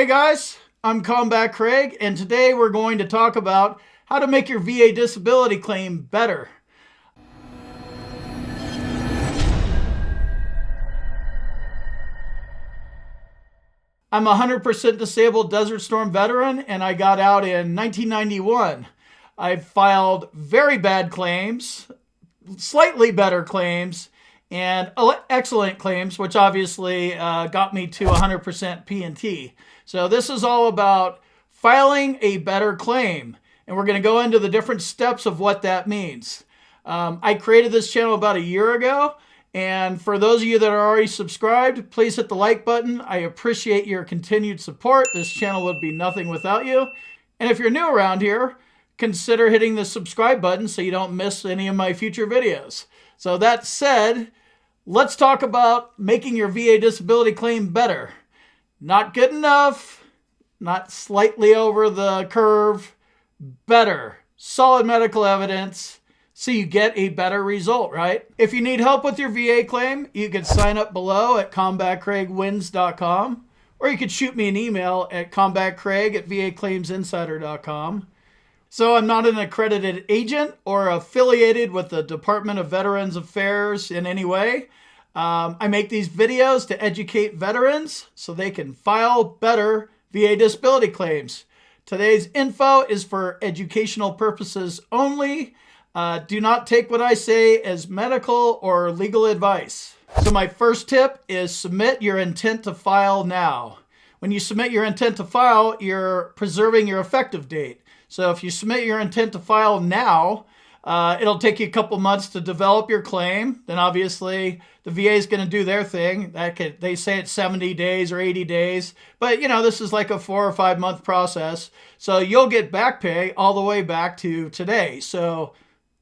guys, I'm Combat Craig, and today we're going to talk about how to make your VA disability claim better. I'm a 100% disabled Desert Storm veteran, and I got out in 1991. I've filed very bad claims, slightly better claims, and excellent claims, which obviously got me to 100% P&T. So this is all about filing a better claim, and we're going to go into the different steps of what that means. I created this channel about a year ago, and for those of you that are already subscribed, please hit the like button. I appreciate your continued support. This channel would be nothing without you. And if you're new around here, consider hitting the subscribe button so you don't miss any of my future videos. So that said, let's talk about making your VA disability claim better. Not good enough, not slightly over the curve, better. Solid medical evidence so you get a better result, right? If you need help with your VA claim, you can sign up below at combatcraigwins.com, or you could shoot me an email at combatcraig@vaclaimsinsider.com. So I'm not an accredited agent or affiliated with the Department of Veterans Affairs in any way. I make these videos to educate veterans so they can file better VA disability claims. Today's info is for educational purposes only. Do not take what I say as medical or legal advice. So my first tip is submit your intent to file now. When you submit your intent to file, you're preserving your effective date. So if you submit your intent to file now, it'll take you a couple months to develop your claim. Then obviously the VA is going to do their thing. They say it's 70 days or 80 days, but this is like a 4 or 5 month process. So you'll get back pay all the way back to today. So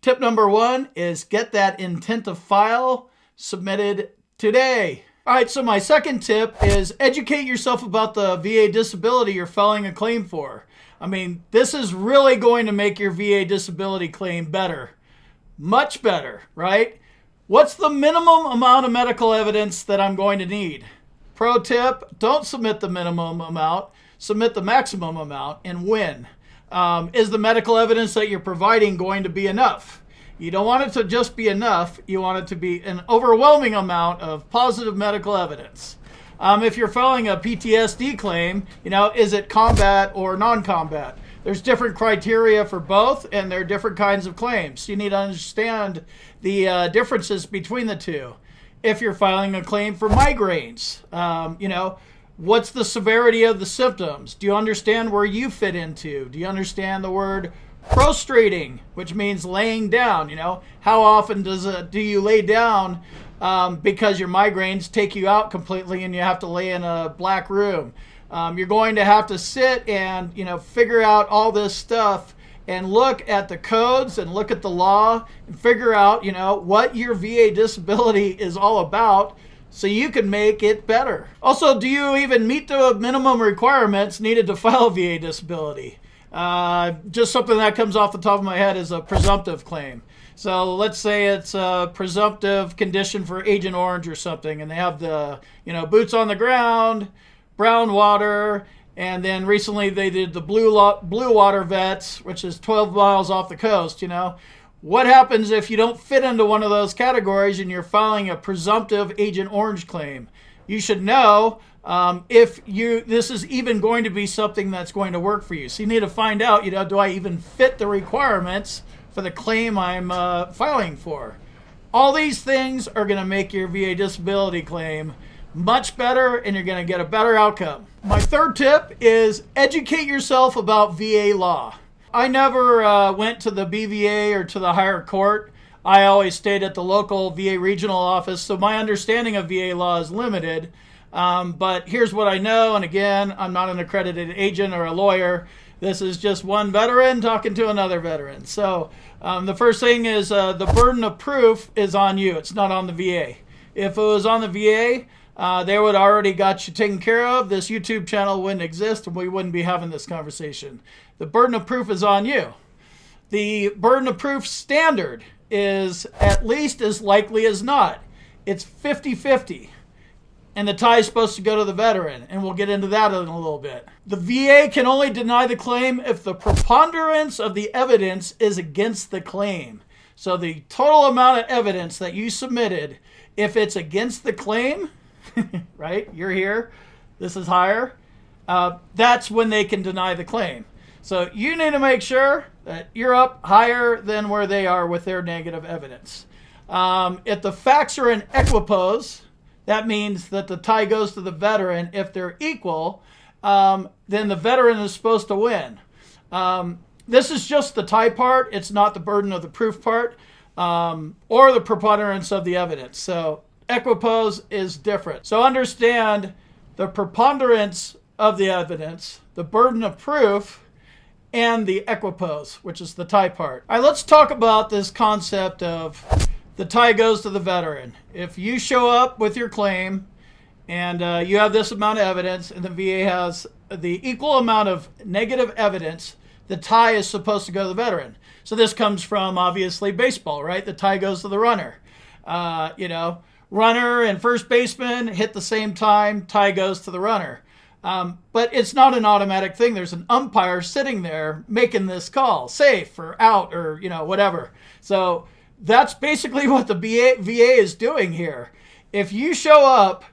tip number 1 is get that intent to file submitted today. All right, so my second tip is educate yourself about the VA disability you're filing a claim for. I mean, this is really going to make your VA disability claim better. Much better, right? What's the minimum amount of medical evidence that I'm going to need? Pro tip, don't submit the minimum amount, submit the maximum amount, and when. Is the medical evidence that you're providing going to be enough? You don't want it to just be enough. You want it to be an overwhelming amount of positive medical evidence. If you're filing a PTSD claim, is it combat or non-combat? There's different criteria for both, and there are different kinds of claims. You need to understand the differences between the two. If you're filing a claim for migraines, what's the severity of the symptoms? Do you understand where you fit into? Do you understand the word prostrating, which means laying down? How often do you lay down because your migraines take you out completely and you have to lay in a black room? You're going to have to sit and figure out all this stuff and look at the codes and look at the law and figure out what your VA disability is all about, so you can make it better. Also, do you even meet the minimum requirements needed to file a VA disability? Just something that comes off the top of my head is a presumptive claim. So let's say it's a presumptive condition for Agent Orange or something, and they have the boots on the ground, brown water, and then recently they did the blue water vets, which is 12 miles off the coast. What happens if you don't fit into one of those categories and you're filing a presumptive Agent Orange claim? You should know if this is even going to be something that's going to work for you. So you need to find out, do I even fit the requirements for the claim I'm filing for? All these things are going to make your VA disability claim much better, and you're going to get a better outcome. My third tip is educate yourself about VA law. I never went to the BVA or to the higher court. I always stayed at the local VA regional office, so my understanding of VA law is limited. But here's what I know, and again, I'm not an accredited agent or a lawyer. This is just one veteran talking to another veteran. So the first thing is the burden of proof is on you. It's not on the VA. If it was on the VA, they would already got you taken care of. This YouTube channel wouldn't exist, and we wouldn't be having this conversation. The burden of proof is on you. The burden of proof standard is at least as likely as not. It's 50-50. and the tie is supposed to go to the veteran, and we'll get into that in a little bit. The VA can only deny the claim if the preponderance of the evidence is against the claim. So the total amount of evidence that you submitted, if it's against the claim, right, you're here, this is higher, that's when they can deny the claim. So you need to make sure that you're up higher than where they are with their negative evidence. If the facts are in equipoise, that means that the tie goes to the veteran. If they're equal, then the veteran is supposed to win. This is just the tie part. It's not the burden of the proof part or the preponderance of the evidence. So equipoise is different. So understand the preponderance of the evidence, the burden of proof, and the equipoise, which is the tie part. All right, let's talk about this concept of the tie goes to the veteran. If you show up with your claim and you have this amount of evidence and the VA has the equal amount of negative evidence, the tie is supposed to go to the veteran. So this comes from, obviously, baseball, right? The tie goes to the runner. Runner and first baseman hit the same time, tie goes to the runner. But it's not an automatic thing. There's an umpire sitting there making this call, safe or out or, whatever. So that's basically what the VA is doing here. If you show up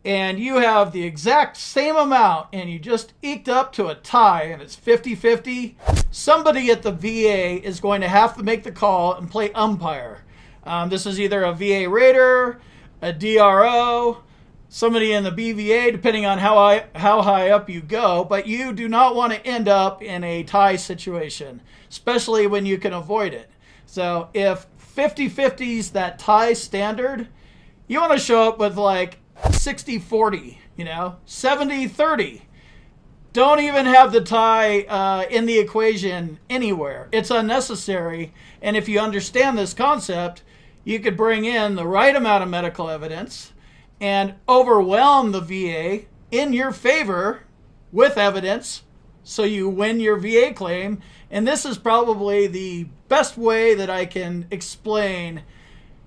and you have the exact same amount and you just eked up to a tie and it's 50-50, somebody at the VA is going to have to make the call and play umpire. This is either a VA rater, a DRO, somebody in the BVA, depending on how high up you go, but you do not want to end up in a tie situation, especially when you can avoid it. So if 50-50 is that tie standard, you want to show up with like 60-40, 70-30. Don't even have the tie in the equation anywhere. It's unnecessary. And if you understand this concept, you could bring in the right amount of medical evidence and overwhelm the VA in your favor with evidence so you win your VA claim. And this is probably the best way that I can explain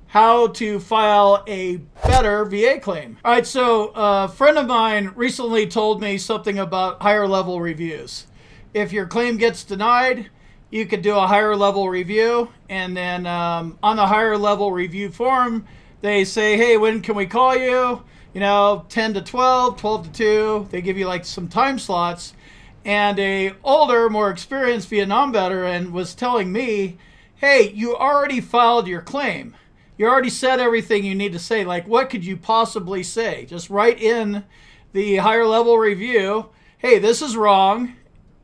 how to file a better VA claim. All right, so a friend of mine recently told me something about higher level reviews. If your claim gets denied, you could do a higher level review, and then on the higher level review form, they say, hey, when can we call you? 10 to 12, 12 to 2. They give you like some time slots. And a older, more experienced Vietnam veteran was telling me, hey, you already filed your claim. You already said everything you need to say. Like, what could you possibly say? Just write in the higher level review, hey, this is wrong,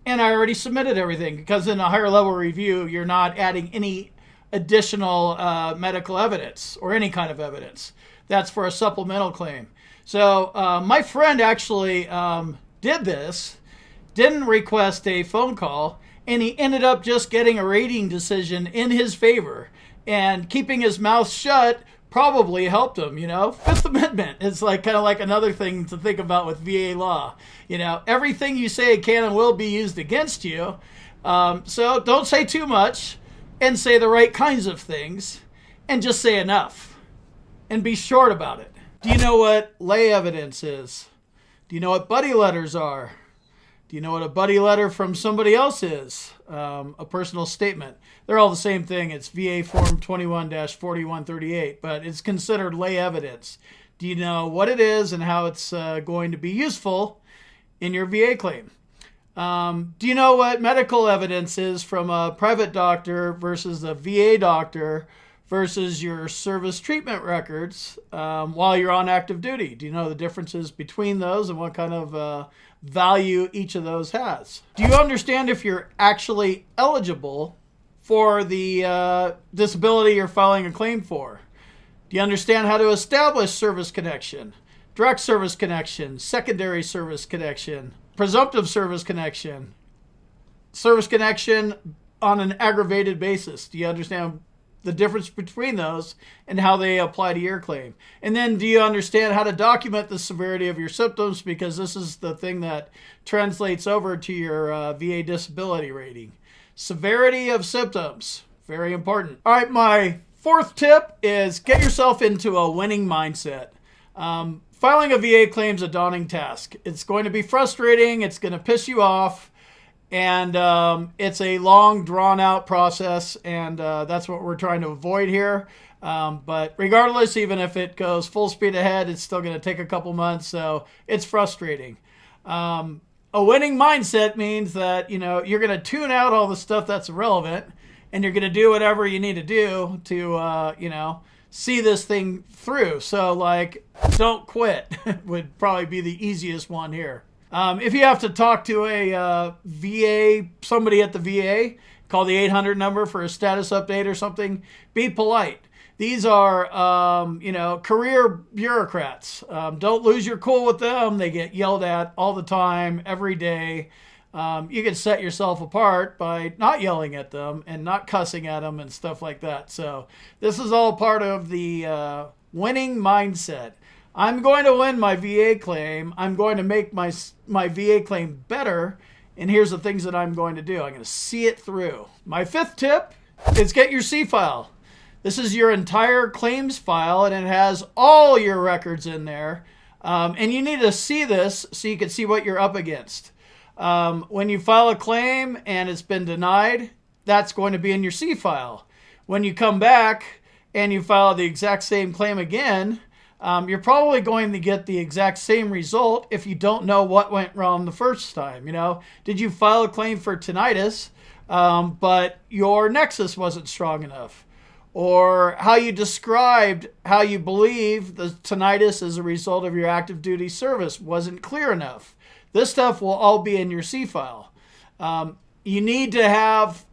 and I already submitted everything. Because in a higher level review, you're not adding any additional medical evidence or any kind of evidence. That's for a supplemental claim. So my friend actually did this, didn't request a phone call, and he ended up just getting a rating decision in his favor. And keeping his mouth shut probably helped him, Fifth Amendment is kind of like another thing to think about with VA law. Everything you say can and will be used against you. So don't say too much and say the right kinds of things and just say enough and be short about it. Do you know what lay evidence is? Do you know what buddy letters are? Do you know what a buddy letter from somebody else is? A personal statement. They're all the same thing. It's VA Form 21-4138, but it's considered lay evidence. Do you know what it is and how it's going to be useful in your VA claim? Do you know what medical evidence is from a private doctor versus a VA doctor versus your service treatment records while you're on active duty? Do you know the differences between those and what kind of value each of those has? Do you understand if you're actually eligible for the disability you're filing a claim for? Do you understand how to establish service connection, direct service connection, secondary service connection, presumptive service connection on an aggravated basis? Do you understand the difference between those and how they apply to your claim? And then do you understand how to document the severity of your symptoms? Because this is the thing that translates over to your VA disability rating. Severity of symptoms, very important. All right, my fourth tip is get yourself into a winning mindset. Filing a VA claim is a daunting task. It's going to be frustrating. It's going to piss you off. And it's a long, drawn-out process. And that's what we're trying to avoid here. But regardless, even if it goes full speed ahead, it's still going to take a couple months. So it's frustrating. A winning mindset means that, you're going to tune out all the stuff that's irrelevant. And you're going to do whatever you need to do to, see this thing through. So, don't quit would probably be the easiest one here. If you have to talk to a somebody at the VA, call the 800 number for a status update or something. Be polite. These are, career bureaucrats. Don't lose your cool with them. They get yelled at all the time, every day. You can set yourself apart by not yelling at them and not cussing at them and stuff like that. So this is all part of the winning mindset. I'm going to win my VA claim. I'm going to make my VA claim better. And here's the things that I'm going to do. I'm going to see it through. My fifth tip is get your C file. This is your entire claims file, and it has all your records in there. And you need to see this so you can see what you're up against. When you file a claim and it's been denied, that's going to be in your C file. When you come back and you file the exact same claim again, you're probably going to get the exact same result if you don't know what went wrong the first time. Did you file a claim for tinnitus, but your nexus wasn't strong enough? Or how you described how you believe the tinnitus as a result of your active duty service wasn't clear enough. This stuff will all be in your C file. You need to have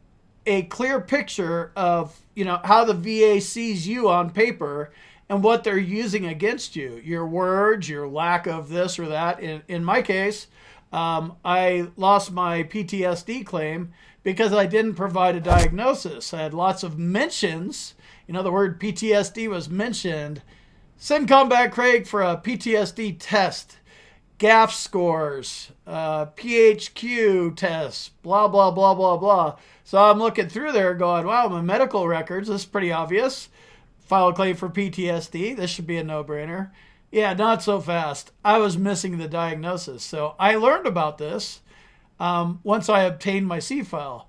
a clear picture of, how the VA sees you on paper and what they're using against you. Your words, your lack of this or that. In my case, I lost my PTSD claim because I didn't provide a diagnosis. I had lots of mentions. The word PTSD was mentioned. Send Combat Craig for a PTSD test. GAF scores, PHQ tests, blah, blah, blah, blah, blah. So I'm looking through there going, wow, my medical records, this is pretty obvious. File a claim for PTSD, this should be a no-brainer. Yeah, not so fast. I was missing the diagnosis. So I learned about this once I obtained my C file.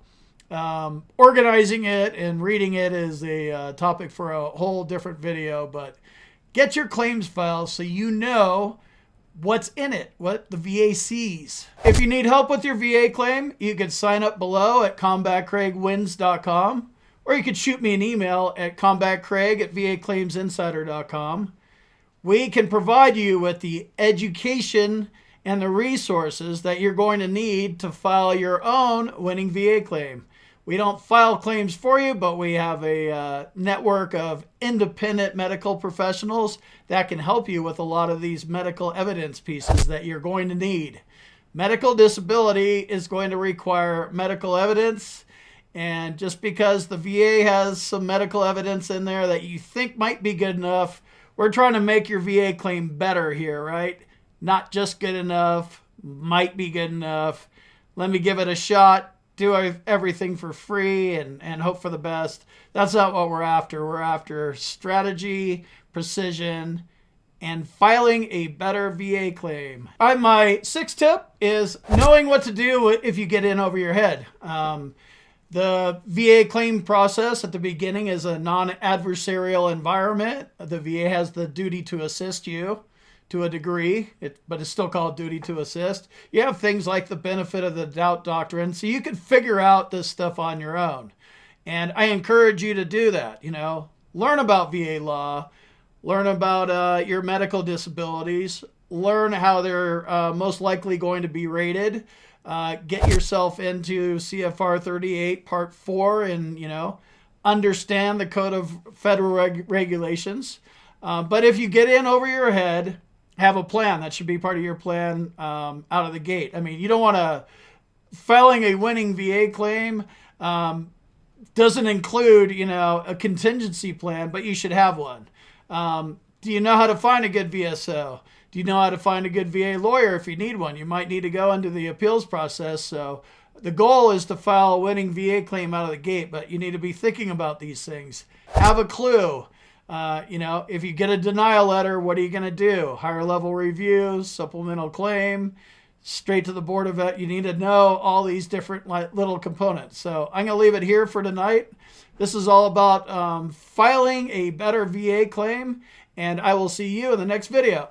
Organizing it and reading it is a topic for a whole different video, but get your claims file so you know what's in it, what the VA sees. If you need help with your VA claim, you can sign up below at combatcraigwins.com, or you could shoot me an email at combatcraig@vaclaimsinsider.com. We can provide you with the education and the resources that you're going to need to file your own winning VA claim. We don't file claims for you, but we have a network of independent medical professionals that can help you with a lot of these medical evidence pieces that you're going to need. Medical disability is going to require medical evidence, and just because the VA has some medical evidence in there that you think might be good enough, we're trying to make your VA claim better here, right? Not just good enough, might be good enough. Let me give it a shot. Do everything for free and hope for the best. That's not what we're after. We're after strategy, precision, and filing a better VA claim. My sixth tip is knowing what to do if you get in over your head. The VA claim process at the beginning is a non-adversarial environment. The VA has the duty to assist you to a degree, but it's still called duty to assist. You have things like the benefit of the doubt doctrine, so you can figure out this stuff on your own. And I encourage you to do that. Learn about VA law, learn about your medical disabilities, learn how they're most likely going to be rated, get yourself into CFR 38 Part 4 and, understand the Code of Federal Regulations. But if you get in over your head, have a plan. That should be part of your plan out of the gate. I mean, you don't want to, filing a winning VA claim doesn't include, a contingency plan, but you should have one. Do you know how to find a good VSO? Do you know how to find a good VA lawyer if you need one? You might need to go into the appeals process. So the goal is to file a winning VA claim out of the gate, but you need to be thinking about these things. Have a clue. You know, if you get a denial letter, what are you going to do? Higher level review, supplemental claim, straight to the Board of Ed. You need to know all these different little components. So I'm going to leave it here for tonight. This is all about filing a better VA claim, and I will see you in the next video.